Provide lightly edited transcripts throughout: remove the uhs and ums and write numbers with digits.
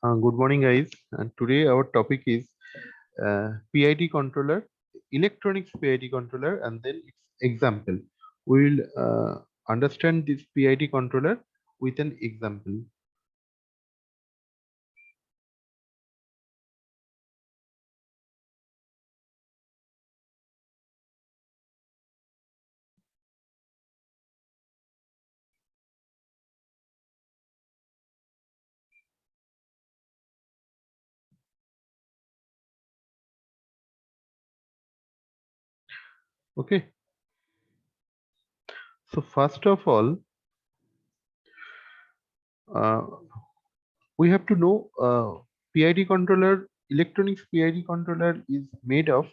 Good morning, guys. And today our topic is PID controller, electronics PID controller, and then its example. We will understand this PID controller with an example. Okay. So first of all, uh, we have to know PID controller, electronics PID controller is made of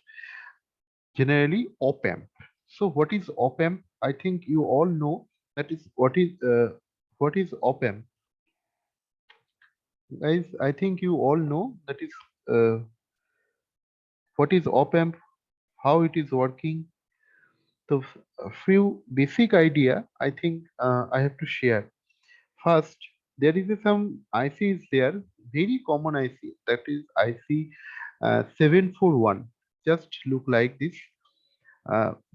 generally op amp. So what is op amp? I think you all know that is what is op amp. Guys, I think you all know that is uh, what is op amp, how it is working. So a few basic idea I think I have to share. First, there is some IC is there, very common IC, that is IC 741. Just look like this.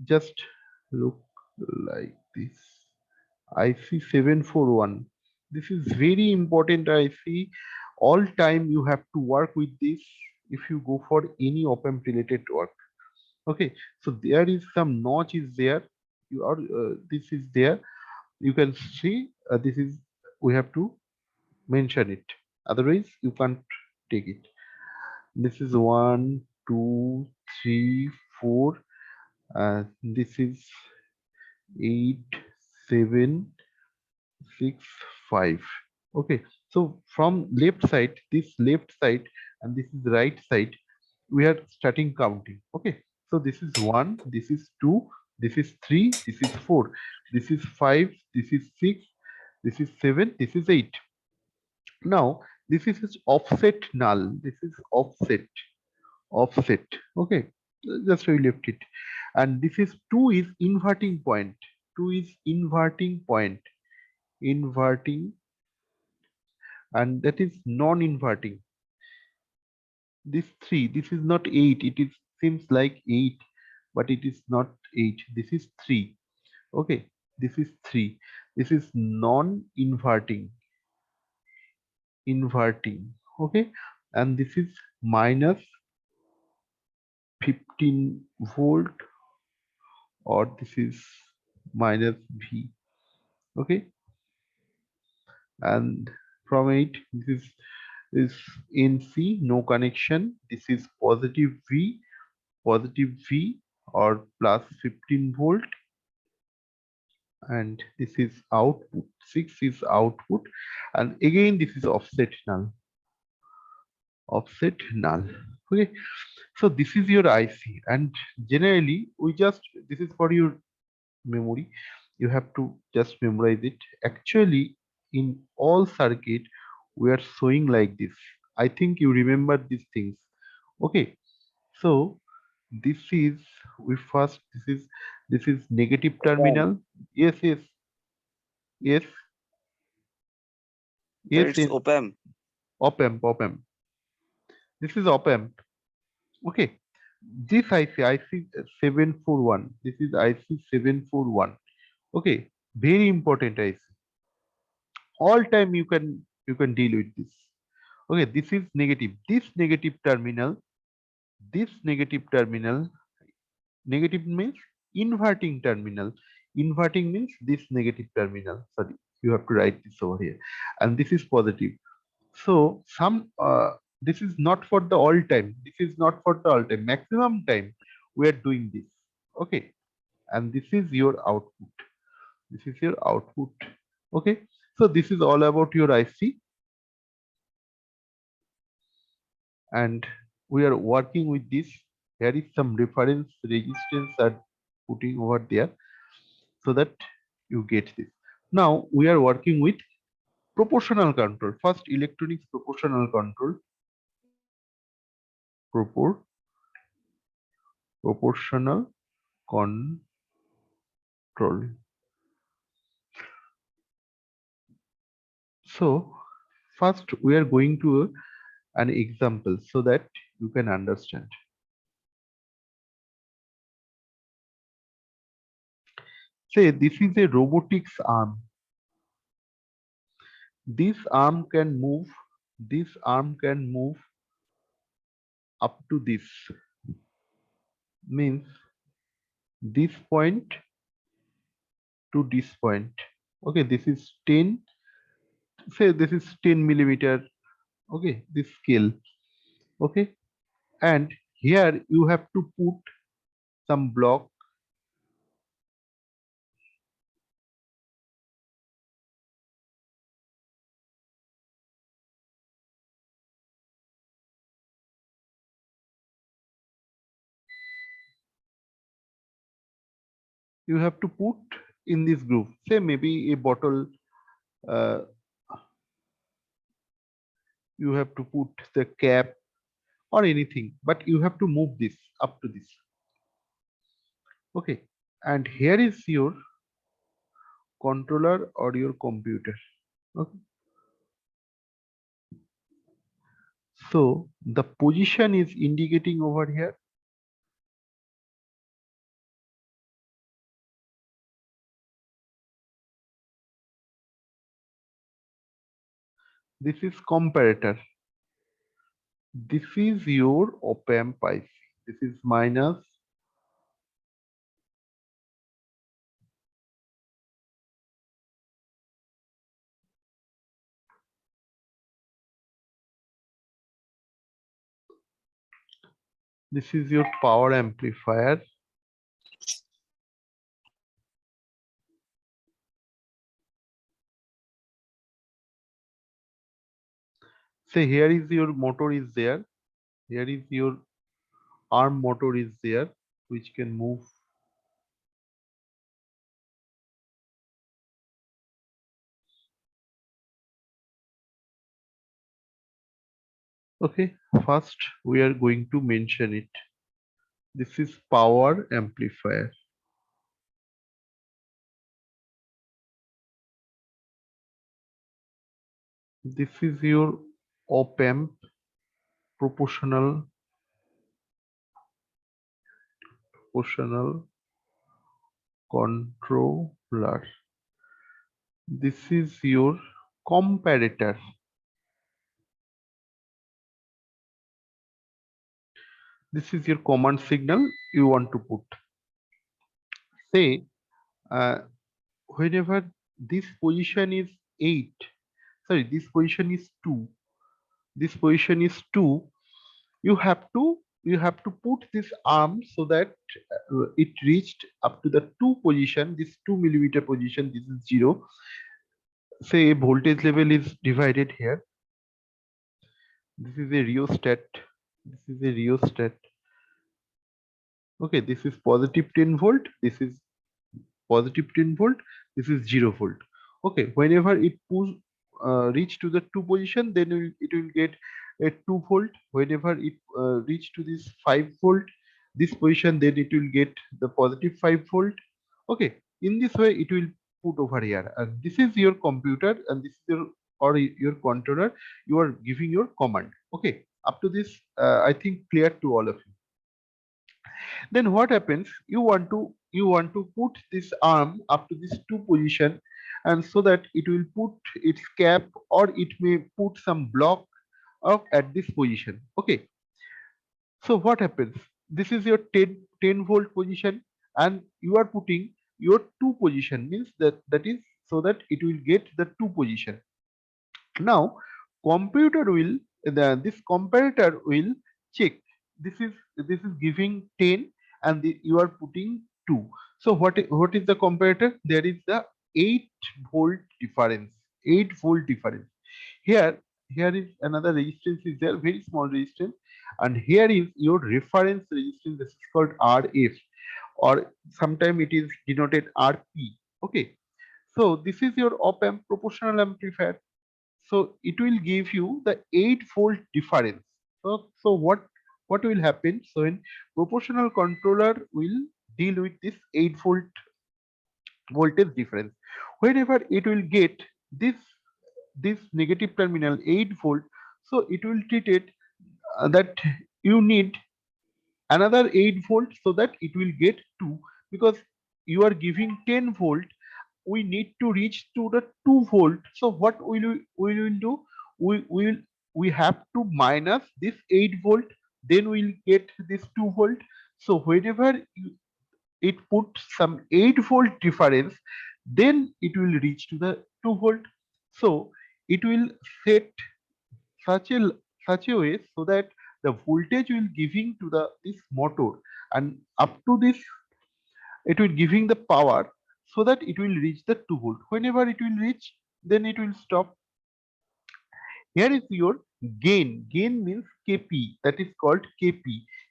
Just look like this. IC 741. This is very important IC. All time you have to work with this if you go for any op amp related work. Okay, so there is some notch is there. You are this is there. You can see this is we have to mention it. Otherwise, you can't take it. This is one, two, three, four. This is 8, 7, 6, 5. Okay, so from left side, this left side, and this is the right side, we are starting counting. Okay, so this is 1, this is 2, this is 3, this is 4, this is 5, this is 6, this is 7, this is 8. Now this is its offset null, this is offset. Okay, just we left it. And this is 2 is inverting point, 2 is inverting point, inverting, and that is non-inverting. This 3, this is not 8, it is seems like 8, but it is not 8, this is 3. Okay, this is 3, this is non-inverting, inverting. Okay, and this is minus 15 volt, or this is minus V. Okay, and from it this is NC, no connection. This is positive V, or plus 15 volt, and this is output, 6 is output, and again this is offset null, offset null. Okay, so this is your IC, and generally we just, this is for your memory, you have to just memorize it. Actually in all circuit we are showing like this. I think you remember these things. Okay, so this is, we first, this is negative Um, terminal. Yes, yes, yes, Sir, yes, it's yes. op-amp. Op amp, op amp, this is op amp. Okay, this IC 741, this is IC 741. Okay, very important IC. All time you can deal with this. Okay, this is negative. This negative terminal, negative means inverting terminal. Inverting means this negative terminal. Sorry, you have to write this over here. And this is positive. So this is not for the all time. This is not for the all time. Maximum time we are doing this. Okay. And this is your output. This is your output. Okay. So this is all about your IC, and we are working with this. Here is some reference resistance are putting over there so that you get this. Now we are working with proportional control. First, electronics proportional control. Proportional control. So first we are going to an example so that you can understand. Say this is a robotics arm. This arm can move. This arm can move up to this. Means this point to this point. Okay, this is 10. Say this is 10 millimeter. Okay, this scale. Okay, and here you have to put some block. You have to put in this groove. Say maybe a bottle. Uh, you have to put the cap or anything, but you have to move this up to this. Okay, and here is your controller or your computer. Okay, so the position is indicating over here. This is comparator. This is your op-amp IC. This is minus. This is your power amplifier. Say here is your motor is there. Here is your arm motor is there, which can move. Okay, first we are going to mention it. This is power amplifier. This is your op-amp proportional controller. This is your comparator. This is your command signal you want to put. Say uh, whenever this position is 8, sorry, this position is 2, this position is 2, you have to put this arm so that it reached up to the 2 position, this 2 millimeter position. This is 0. Say voltage level is divided here. This is a rheostat. This is a rheostat. Okay, this is positive 10 volt. This is positive 10 volt. This is 0 volt. Okay, whenever it reach to the 2 position, then it will get a 2 volt. Whenever it reach to this 5 volt, this position, then it will get the positive 5 volt. Okay, in this way it will put over here, and this is your computer, and this is your or your controller. You are giving your command. Okay, up to this I think clear to all of you. Then what happens, you want to put this arm up to this 2 position, and so that it will put its cap, or it may put some block of at this position. Okay, so what happens? This is your 10 volt position, and you are putting your 2 position, means that is so that it will get the 2 position. Now computer will this comparator will check. This is giving 10, and you are putting 2. So what is the comparator? There is the 8 volt difference. 8 volt difference. Here here is another resistance is there, very small resistance, and here is your reference resistance. This is called RF, or sometime it is denoted RP. Okay, so this is your op amp proportional amplifier. So it will give you the 8 volt difference. So what will happen? So in proportional controller will deal with this 8 volt voltage difference. Whenever it will get this negative terminal 8 volt, so it will treat it that you need another 8 volt so that it will get 2, because you are giving 10 volt, we need to reach to the 2 volt. So what we will do? We have to minus this 8 volt, then we'll get this 2 volt. So whenever it puts some 8 volt difference, then it will reach to the 2 volt. So it will set such a such a way so that the voltage will giving to the this motor, and up to this it will giving the power so that it will reach the 2 volt. Whenever it will reach, then it will stop. Here is your gain means kp, that is called kp.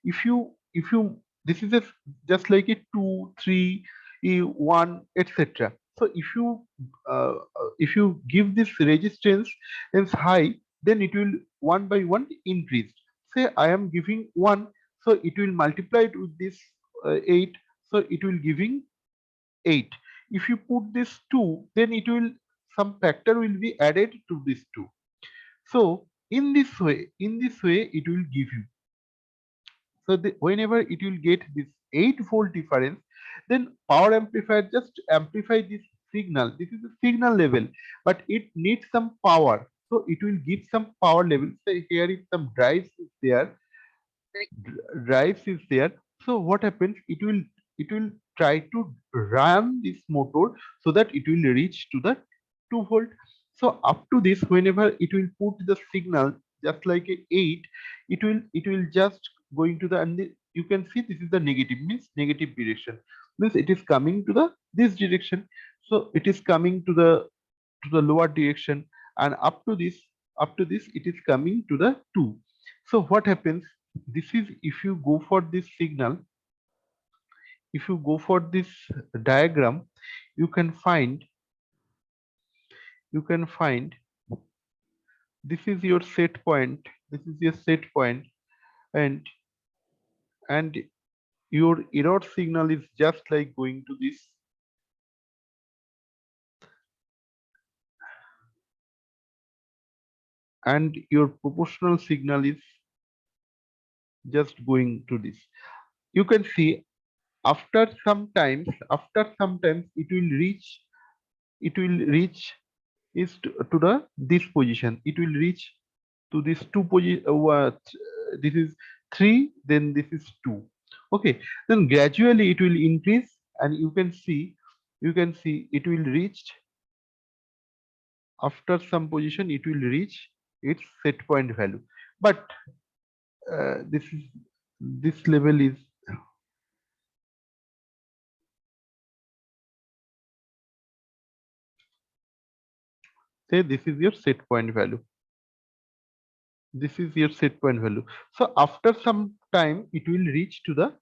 If you this is a, just like a 2 3 1 etc. So if you give this resistance is high, then it will one by one increase. Say I am giving 1, so it will multiply it with this 8, so it will giving 8. If you put this 2, then it will some factor will be added to this 2. So in this way it will give you. So whenever it will get this 8 volt difference, then power amplifier just amplify this signal. This is a signal level, but it needs some power, so it will give some power level. So here is some drives is there, drives is there. So what happens? It will try to run this motor so that it will reach to the 2 volt. So up to this, whenever it will put the signal just like a 8, it will just going to the, and you can see this is the negative, means negative direction, means it is coming to the this direction. So it is coming to the lower direction, and up to this it is coming to the 2. So what happens? This is, if you go for this signal, if you go for this diagram, you can find you can find this is your set point, this is your set point, and and your error signal is just like going to this, and your proportional signal is just going to this. You can see after sometimes it will reach is to the this position. It will reach to this two position. This is 3, then this is 2. Okay, then gradually it will increase, and you can see it will reach, after some position it will reach its set point value. But this level is, say, this is your set point value. This is your set point value. So after some time it will reach to the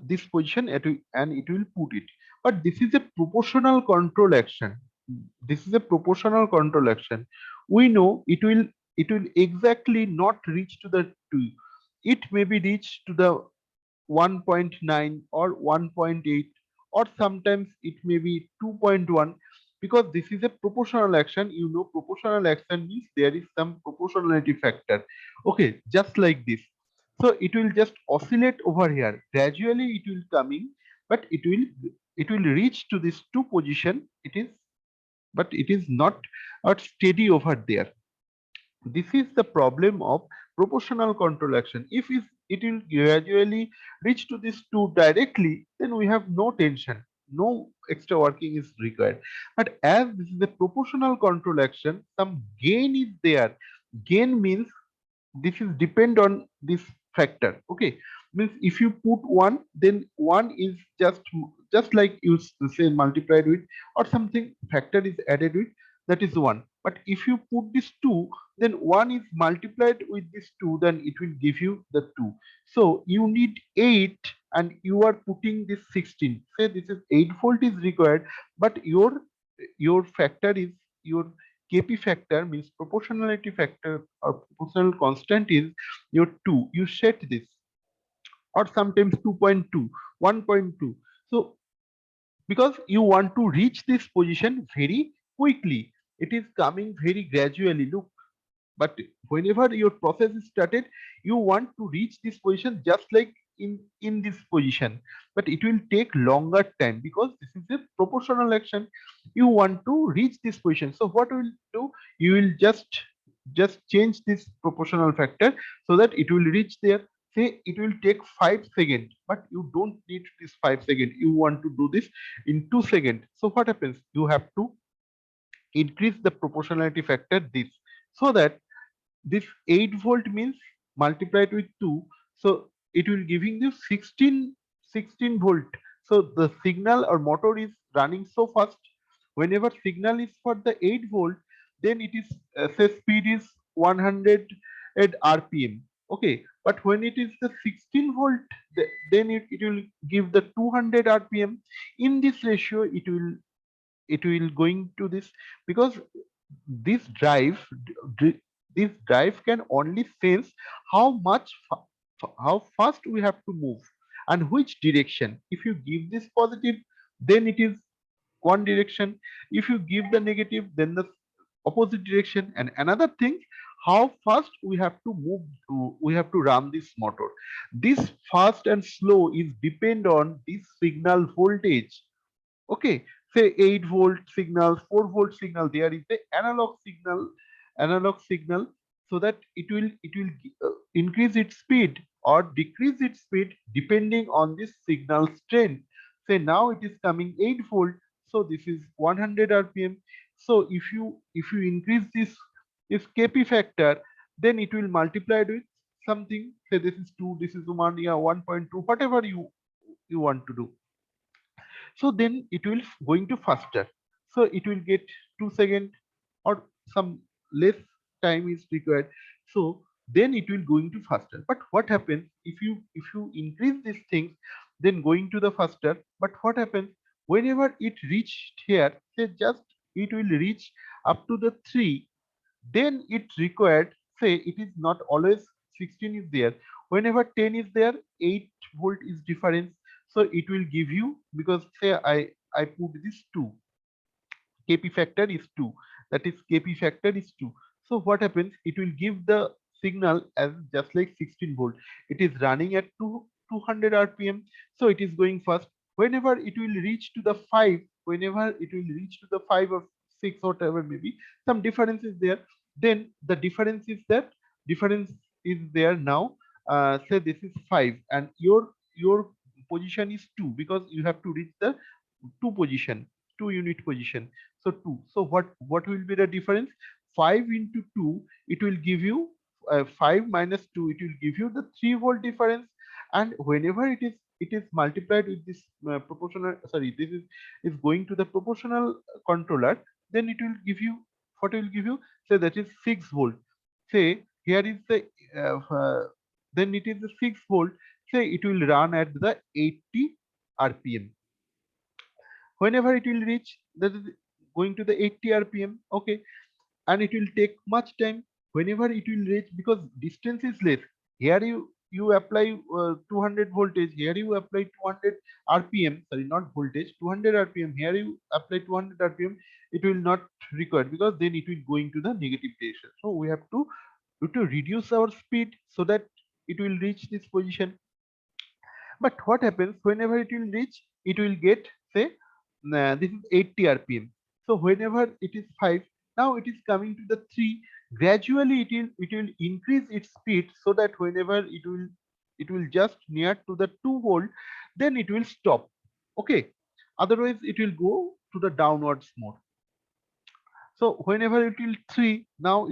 this position, and it will put it. But this is a proportional control action. This is a proportional control action. We know it will exactly not reach to the 2. It may be reached to the 1.9 or 1.8, or sometimes it may be 2.1, because this is a proportional action. Proportional action means there is some proportionality factor. Okay, just like this. So it will just oscillate over here. Gradually it will coming, but it will reach to this 2 position. It is, but it is not steady over there. This is the problem of proportional control action. If it will gradually reach to this 2 directly, then we have no tension, no extra working is required. But as this is a proportional control action, some gain is there. Gain means this is depend on this factor. Okay, means if you put one, then one is just like you say multiplied with or something factor is added with, that is one. But if you put this two, then one is multiplied with this two, then it will give you the two. So you need 8 and you are putting this 16. Say this is 8 volt is required, but your factor is your KP factor, means proportionality factor or proportional constant, is your 2. You set this, or sometimes 2.2, 1.2. So because you want to reach this position very quickly, it is coming very gradually. Look, but whenever your process is started, you want to reach this position just like in this position, but it will take longer time because this is a proportional action. You want to reach this position, so what will do, you will just change this proportional factor so that it will reach there. Say it will take 5 seconds, but you don't need this 5 seconds, you want to do this in 2 seconds. So what happens, you have to increase the proportionality factor this, so that this 8 volt means multiplied with 2, so it will giving you 16 volt. So the signal or motor is running so fast. Whenever signal is for the 8 volt, then it is say speed is 100 at rpm. Okay, but when it is the 16 volt, then it will give the 200 rpm. In this ratio it will going to this, because this this drive can only sense how how fast we have to move and which direction. If you give this positive, then it is one direction. If you give the negative, then the opposite direction. And another thing, how fast we have to move we have to run this motor. This fast and slow is depend on this signal voltage. Okay, say 8 volt signal, 4 volt signal, there is the analog signal, so that it will increase its speed or decrease its speed depending on this signal strength. Say now it is coming 8 volt, so this is 100 rpm. So if you increase this kp factor, then it will multiply with something. Say this is 2, this is 1, yeah, 1.2, whatever you want to do. So then it will going to faster, so it will get 2 second or some less time is required. So then it will going to faster. But what happens if you increase these things, then going to the faster. But what happens whenever it reached here, say just it will reach up to the 3, then it required, say it is not always 16 is there, whenever 10 is there, 8 volt is difference. So it will give you, because say I put this 2, kp factor is 2, that is kp factor is 2. So what happens, it will give the signal as just like 16 volt. It is running at 200 rpm, so it is going fast. Whenever it will reach to the 5, whenever it will reach to the 5 or 6 or whatever, maybe some difference is there, then the difference is there now. Say this is 5 and your position is 2, because you have to reach the 2 position, 2 unit position. So 2, so what will be the difference? 5 into 2, it will give you 5 minus 2, it will give you the 3 volt difference. And whenever it is multiplied with this proportional, sorry, this is going to the proportional controller, then it will give you, what will give you, say that is 6 volt. Say here is the then it is the 6 volt. Say it will run at the 80 rpm. Whenever it will reach, that is going to the 80 rpm. Okay, and it will take much time. Whenever it will reach, because distance is less, here you apply 200 voltage, here you apply 200 rpm, sorry, not voltage, 200 rpm, here you apply 200 rpm, it will not require, because then it will going to the negative direction. So we have to reduce our speed so that it will reach this position. But what happens whenever it will reach, it will get, say, this is 80 rpm. So whenever it is 5, now it is coming to the 3. Gradually it will increase its speed, so that whenever it will just near to the 2 volt, then it will stop. Okay, otherwise it will go to the downwards mode. So whenever it will 3, now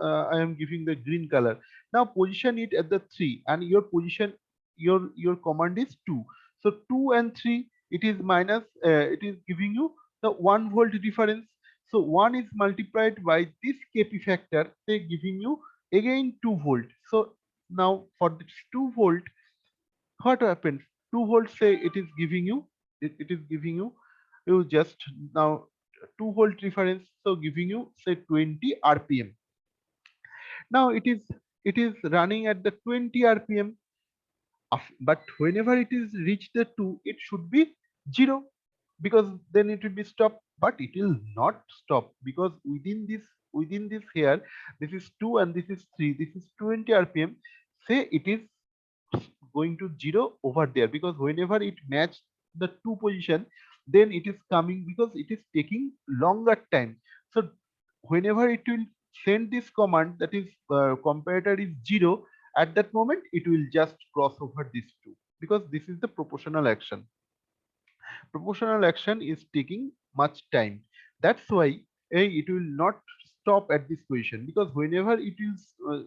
I am giving the green color. Now position it at the 3, and your position, your command is 2. So 2 and 3, it is minus, it is giving you the 1 volt difference. So 1 is multiplied by this kp factor, they giving you again 2 volt. So now for this 2 volt, what happens? 2 volt, say it is giving you, it is giving you, you just now 2 volt difference, so giving you say 20 rpm. Now it is running at the 20 rpm. But whenever it is reached the 2, it should be 0, because then it will be stopped. But it will not stop, because within this here, this is 2 and this is 3, this is 20 rpm. Say it is going to 0 over there, because whenever it matched the 2 position, then it is coming, because it is taking longer time. So whenever it will send this command, that is comparator is 0, at that moment it will just cross over this 2, because this is the proportional action. Proportional action is taking much time. That's why it will not stop at this position, because whenever it will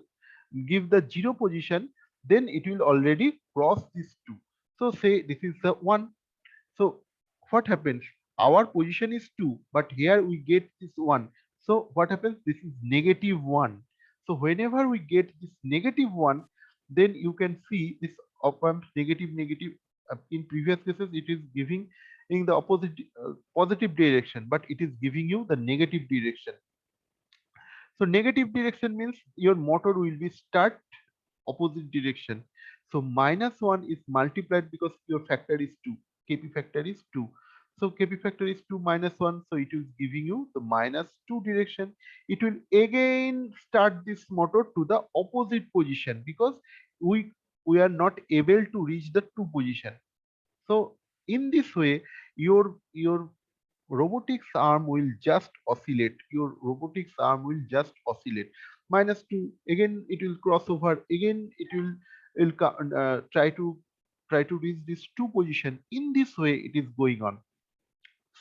give the 0 position, then it will already cross this 2. So say this is the 1. So what happens? Our position is 2, but here we get this 1. So what happens? This is negative 1. So whenever we get this negative 1, then you can see this op amp negative negative. In previous cases, it is giving in the opposite positive direction, but it is giving you the negative direction. So negative direction means your motor will be start opposite direction. So -1 is multiplied, because your factor is 2. Kp factor is 2. So Kp factor is 2 minus 1. So it is giving you the -2 direction. It will again start this motor to the opposite position, because we are not able to reach the 2 position. So in this way, your robotics arm will just oscillate. Your robotics arm will just oscillate. -2, again it will cross over, again it will try to reach this 2 position. In this way it is going on.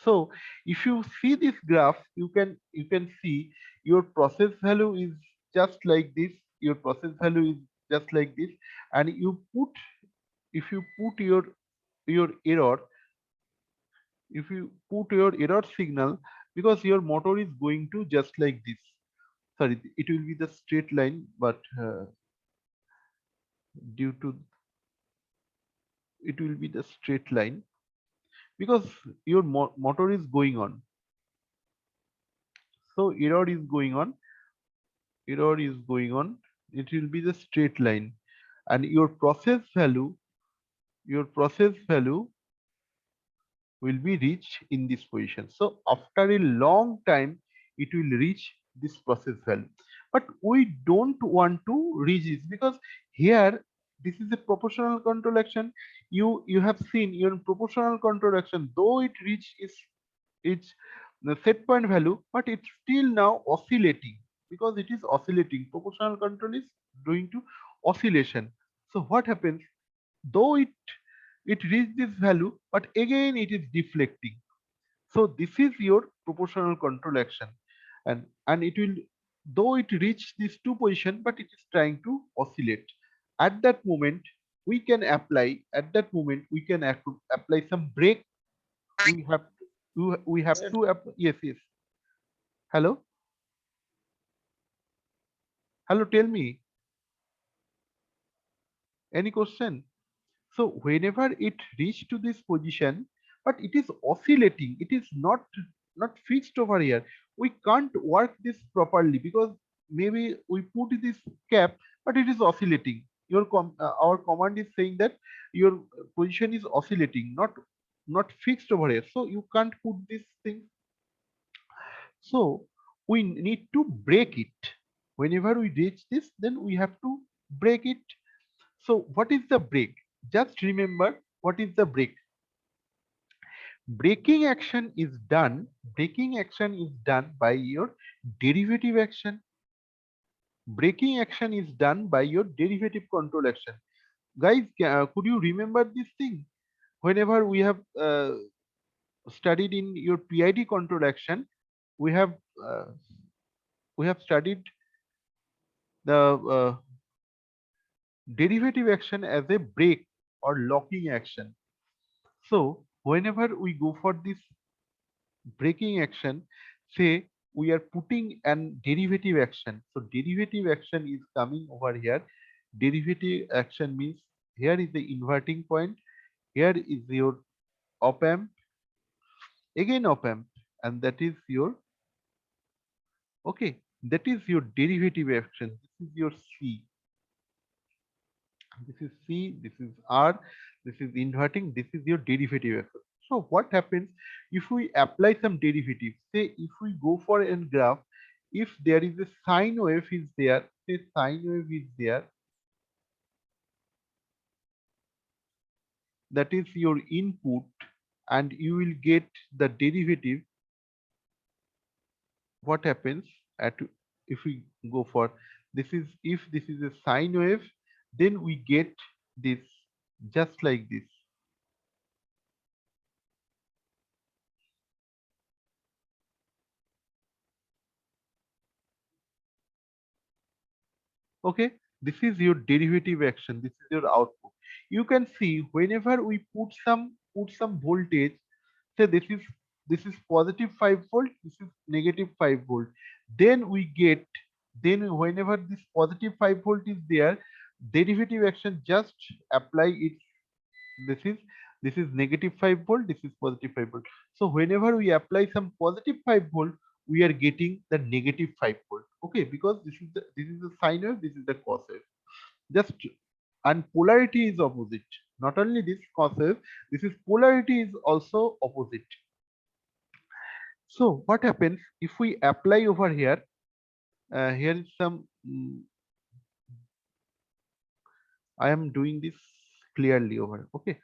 So if you see this graph, you can see your process value is just like this. Your process value is just like this, and if you put your error, if you put your error signal, because your motor is going to just like this. Sorry, it will be the straight line, but due to it will be the straight line, because your motor is going on. So error is going on, it will be the straight line, and your process value will be reached in this position. So after a long time, it will reach this process value. But we don't want to reach this, because here this is a proportional control action. You have seen your proportional control action, though it reach its the set point value, but it's still now oscillating, because it is oscillating. Proportional control is doing to oscillation. So what happens? Though it reached this value, but again it is deflecting. So this is your proportional control action, and it will, though it reached this 2 position, but it is trying to oscillate. At that moment we can apply some brake. We have to yes, yes. Hello, hello, tell me any question. So whenever it reached to this position, but it is oscillating, it is not fixed over here. We can't work this properly, because maybe we put this cap, but it is oscillating. Our command is saying that your position is oscillating, not fixed over here. So you can't put this thing. So we need to break it. Whenever we reach this, then we have to break it. So what is the break? Just remember what is the break. Braking action is done by your derivative action. Braking action is done by your derivative control action. Guys, could you remember this thing? Whenever we have studied in your PID control action, we have uh, studied the derivative action as a brake or locking action. So whenever we go for this braking action, say we are putting an derivative action. So derivative action is coming over here. Derivative action means here is the inverting point, here is your op amp, again op amp, and that is your, okay, that is your derivative action. This is your C. This is C, this is R, this is inverting, this is your derivative action. So what happens if we apply some derivative? Say if we go for a graph, if there is a sine wave is there, say sine wave is there, that is your input, and you will get the derivative. What happens at, if we go for this is, if this is a sine wave, then we get this just like this. Okay, this is your derivative action, this is your output. You can see whenever we put some voltage, say this is positive 5 volt, this is negative 5 volt, then we get, then whenever this positive 5 volt is there, derivative action just apply it. This is negative 5 volt, this is positive 5 volt. So whenever we apply some positive 5 volt, we are getting the negative 5 volt. Okay, because this is the sine wave, this is the cos wave. Just, and polarity is opposite. Not only this cos wave, this is polarity is also opposite. So what happens if we apply over here? Here is some. I am doing this clearly over. Okay,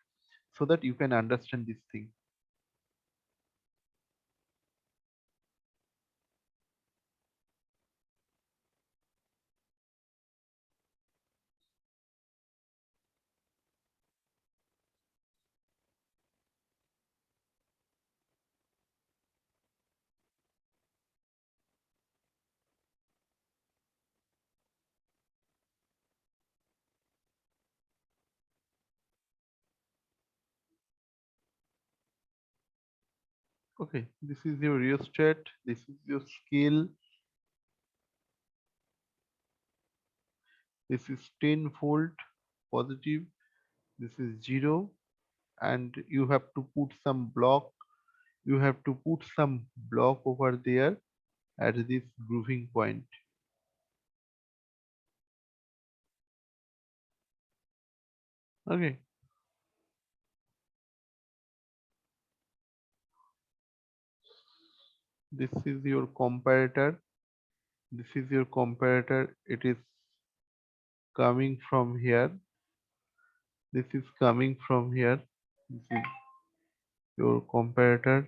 so that you can understand this thing. Okay, this is your rheostat, this is your scale, this is 10 volt positive, this is 0, and you have to put some block, you have to put some block over there at this grooving point. Okay, this is your comparator, this is your comparator, it is coming from here, this is coming from here, this is your comparator.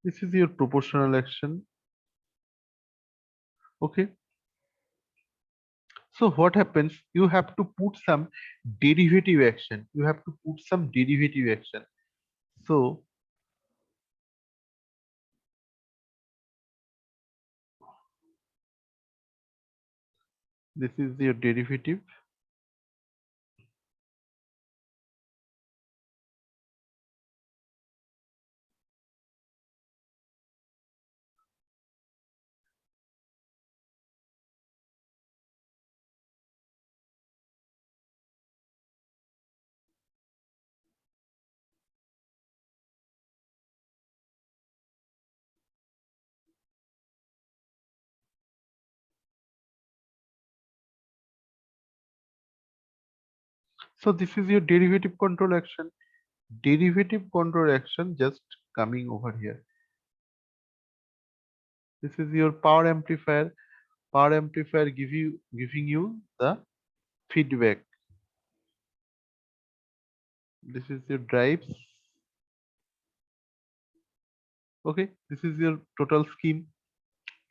This is your proportional action. Okay, so what happens? You have to put some derivative action. You have to put some derivative action. So this is your derivative. So this is your derivative control action. Derivative control action just coming over here. This is your power amplifier. Power amplifier giving you the feedback. This is your drives. Okay, this is your total scheme.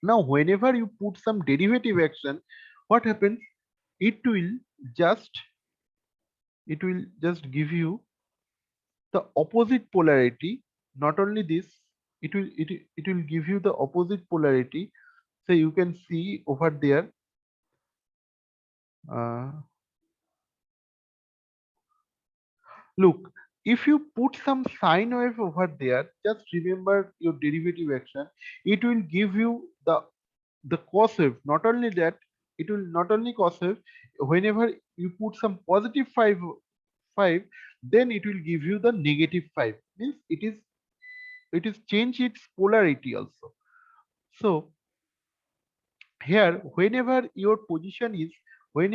Now whenever you put some derivative action, what happens? it will just it will just give you the opposite polarity. Not only this, it will give you the opposite polarity. So you can see over there, uh, look, if you put some sine wave over there, just remember your derivative action. It will give you the cos wave. Not only that, it will not only cos wave. Whenever you put some positive 5, then it will give you the negative 5. Means it is change its polarity also. So here, whenever your position is, say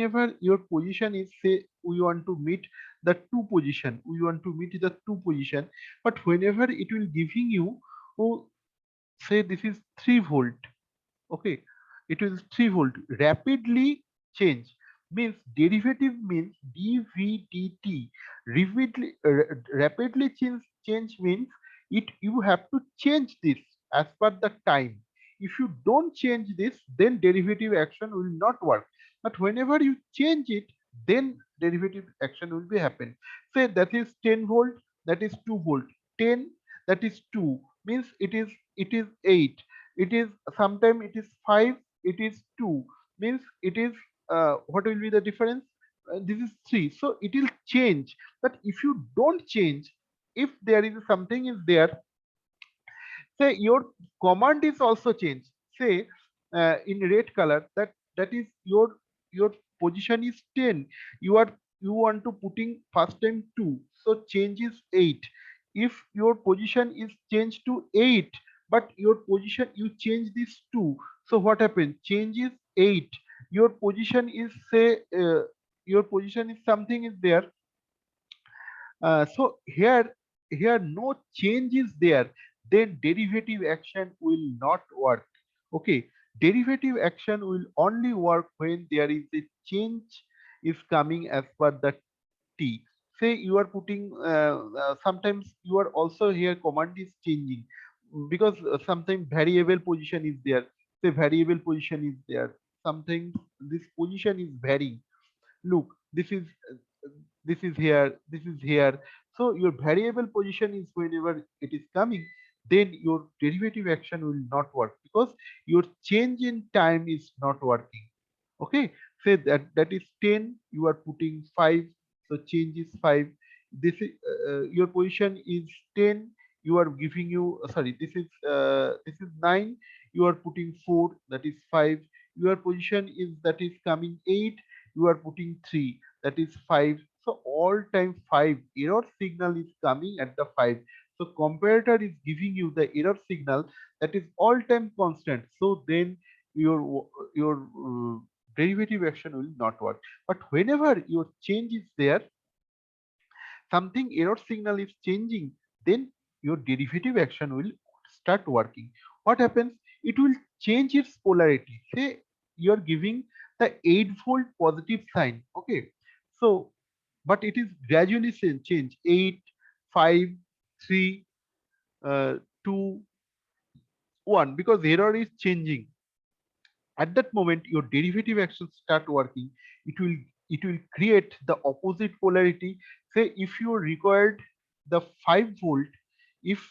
we want to meet the two position, but whenever it will giving you, oh, say this is 3 volt. Okay, it is 3 volt rapidly change. Means derivative means dvdt. Rapidly change means it you have to change this as per the time. If you don't change this, then derivative action will not work. But whenever you change it, then derivative action will be happen. Say that is 10 volt, that is 2 volt. 10, that is 2, means it is 8. It is sometime it is 5, it is 2, means it is, what will be the difference? This is 3, so it will change. But if you don't change, if there is something is there, say your command is also changed. Say in red color, that is your position is 10. You want to putting first time 2, so change is 8. If your position is changed to 8, but your position you change this 2, so what happens? Change is 8. Your position is, say, your position is something is there. So here no change is there, then derivative action will not work. Okay, derivative action will only work when there is a change is coming as per the t. Say you are putting, sometimes you are also here command is changing, because sometimes variable position is there. Say variable position is there, sometimes this position is varying. Look, this is here, this is here. So your variable position is whenever it is coming, then your derivative action will not work, because your change in time is not working. Okay, say that is 10, you are putting 5, so change is 5. This is, your position is 10, you are giving you, sorry, this is 9, you are putting 4, that is 5. Your position is, that is coming 8, you are putting 3, that is 5. So all time 5 error signal is coming at the 5. So comparator is giving you the error signal that is all time constant. So then your derivative action will not work. But whenever your change is there, something error signal is changing, then your derivative action will start working. What happens? It will change its polarity. Say you are giving the 8 volt positive sign. Okay, so but it is gradually change 8, 5, 3, 2, 1, because error is changing. At that moment your derivative actions start working. It will create the opposite polarity. Say if you required the 5 volt, if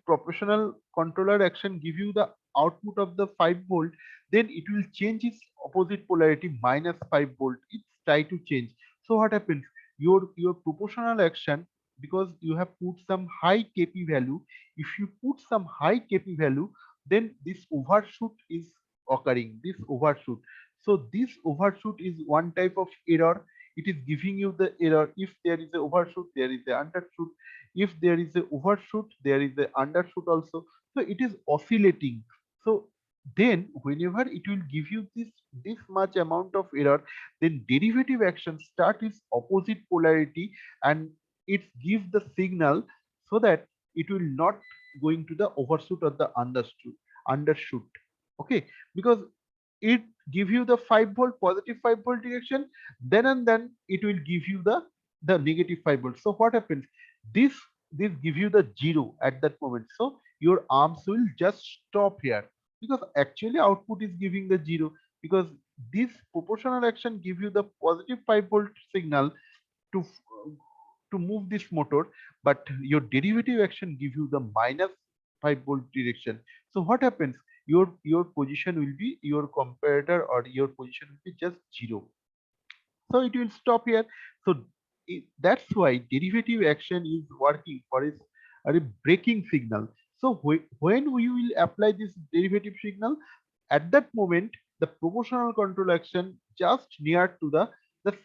proportional controller action give you the output of the 5 volt, then it will change its opposite polarity -5 volt. It try to change. So what happens? Your proportional action, because you have put some high kp value, if you put some high kp value, then this overshoot is occurring, this overshoot. So this overshoot is one type of error. It is giving you the error. If there is a overshoot, there is a undershoot. If there is a overshoot, there is a undershoot also. So it is oscillating. So then whenever it will give you this much amount of error, then derivative action start its opposite polarity, and it gives the signal, so that it will not going to the overshoot or the undershoot. Okay, because it give you the 5 volt, positive 5 volt direction, then and then it will give you the the negative 5 volts. So what happens? This this give you the 0 at that moment. So your arms will just stop here, because actually output is giving the 0, because this proportional action give you the positive 5 volt signal to to move this motor, but your derivative action give you the minus 5 volt direction. So what happens? Your position will be, your comparator or your position will be just 0, so it will stop here. So that's why derivative action is working for a braking signal. So when we will apply this derivative signal, at that moment the proportional control action just near to the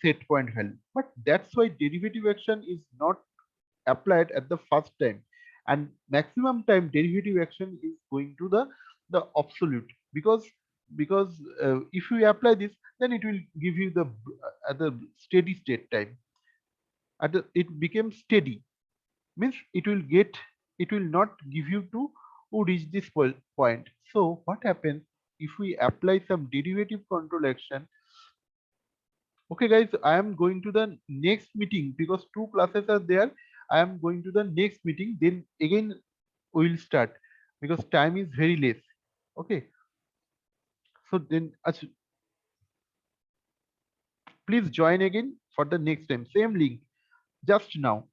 set point value, but that's why derivative action is not applied at the first time, and maximum time derivative action is going to the absolute, because if you apply this, then it will give you the at the steady state time, it becomes steady, means it will not give you to reach this point. So what happens if we apply some derivative control action? Okay guys, I am going to the next meeting because two classes are there. I am going to the next meeting, then again we will start because time is very less. Okay, so then please join again for the next time, same link just now.